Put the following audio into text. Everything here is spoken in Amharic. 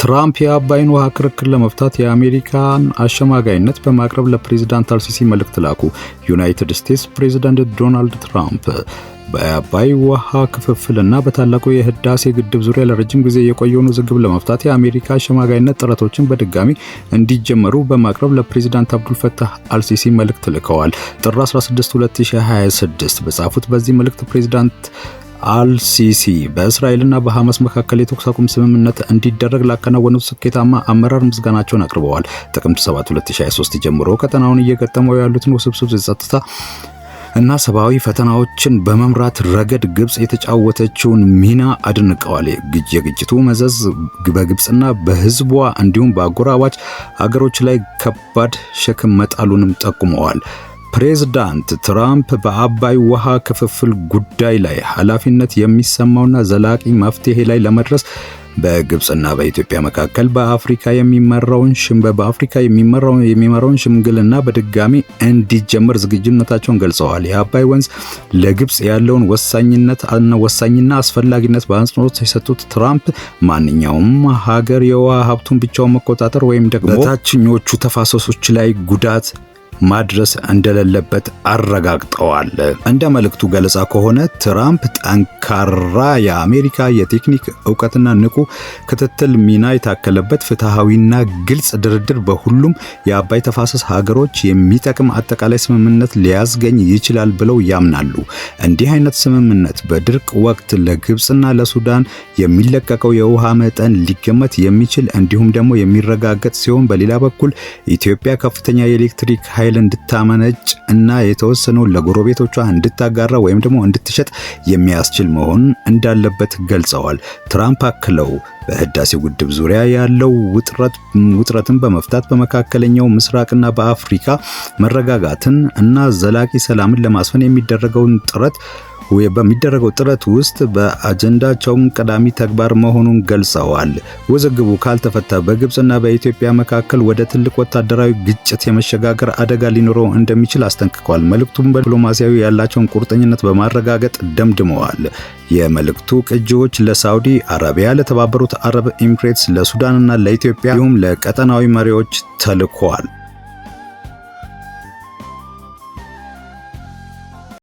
ትራምፕ የአባይን ውሃ ክርክር ለመፍታት የአሜሪካን አሸማጋይነት በማቅረብ ለፕሬዝዳንት አልሲሲ መልእክት ላኩ። ዩናይትድ ስቴትስ ፕሬዝዳንት ዶናልድ ትራምፕ በአባይ ውሃ ክፍፍልና በታላቁ የህዳሴ ግድብ ዙሪያ ለረጅም ጊዜ የቆየውን ውዝግብ ለመፍታት የአሜሪካ አሸማጋይነት ጥረቶችን በድጋሚ እንዲጀመሩ በማቅረብ ለፕሬዝዳንት አብዱልፈታህ አልሲሲ መልእክት ልከዋል። ጥር 16 2026 በጻፉት በዚህ መልእክት ፕሬዝዳንት አልሲሲ በእስራኤልና በሐማስ መካከል የተኩስ አቁም ስምምነት እንዲደረግ ላከናወኑት ስኬታማ አመራር ምስጋናቸውን አቅርበዋል። ጥቅምት 7 2023 ጀምሮ ቀጠናውን እየገጠመው ያሉትን ውስብስብ የጸጥታ እና ሰብአዊ ፈተናዎችን በመምራት ረገድ ግብጽ የተጫወተችውን ሚና አድንቀዋል። የግጭቱ መዘዝ በግብጽና በህዝቧ እንዲሁም በአጎራባች ሀገሮች ላይ ከባድ ሸክም መጣሉንም ጠቁመዋል። ፕሬዝዳንት ትራምፕ በአባይ ውሃ ክፍፍል ጉዳይ ላይ ኃላፊነት የሚሰማውና ዘላቂ መፍትሄ ላይ ለመድረስ በግብጽና በኢትዮጵያ መካከል በአፍሪካ የሚመራውን ሽምግልና በድጋሚ እንዲጀመር ዝግጁነታቸውን ገልጸዋል። የአባይ ወንዝ ለግብጽ ያለውን ወሳኝና አስፈላጊነት በአጽንኦት የሰጡት ትራምፕ ማንኛውም ሀገር የውሃ ሀብቱን ብቻውን መቆጣጠር ወይም ደግሞ በታችኞቹ ተፋሰሶች ላይ ጉዳት ማድረስ እንደሌለበት አረጋግጠዋል። እንደ መልእክቱ ገለጻ ከሆነ ትራምፕ ጠንካራ የአሜሪካ የቴክኒክ ዕውቀትና ንቁ ክትትል ሚና የታከለበት ፍትሃዊና ግልጽ ድርድር በሁሉም የአባይ ተፋሰስ ሀገሮች የሚጠቅም አጠቃላይ ስምምነት ሊያስገኝ ይችላል ብለው ያምናሉ። እንዲህ አይነት ስምምነት በድርቅ ወቅት ለግብጽና ለሱዳን የሚለቀቀው የውሃ መጠን ሊገመት የሚችል እንዲሁም ደግሞ የሚረጋገጥ ሲሆን፣ በሌላ በኩል ኢትዮጵያ ከፍተኛ የኤሌክትሪክ ኃይል እንድታመነጭ እና የተወሰነው ለጎረቤቶቿ እንድታጋራ ወይም ደግሞ እንድትሸጥ የሚያስችል መሆን እንዳለበት ገልጸዋል። ትራምፕ አክለው በህዳሴው ግድብ ዙሪያ ያለው ውጥረትን በመፍታት በመካከለኛው ምስራቅና በአፍሪካ መረጋጋትን እና ዘላቂ ሰላምን ለማስፈን በሚደረገው ጥረት ውስጥ በአጀንዳቸውም ቀዳሚ ተግባር መሆኑን ገልጸዋል። ውዝግቡ ካልተፈታ በግብጽና በኢትዮጵያ መካከል ወደ ትልቅ ወታደራዊ ግጭት የመሸጋገር አደጋ ሊኖረው እንደሚችል አስጠንቅቀዋል። መልእክቱም በዲፕሎማሲያዊ ያላቸውን ቁርጠኝነት በማረጋገጥ ደምድመዋል። የመልእክቱ ቅጂዎች ለሳውዲ አረቢያ፣ ለተባበሩት አረብ ኤሚሬትስ፣ ለሱዳንና ለኢትዮጵያ እንዲሁም ለቀጠናዊ መሪዎች ተልከዋል።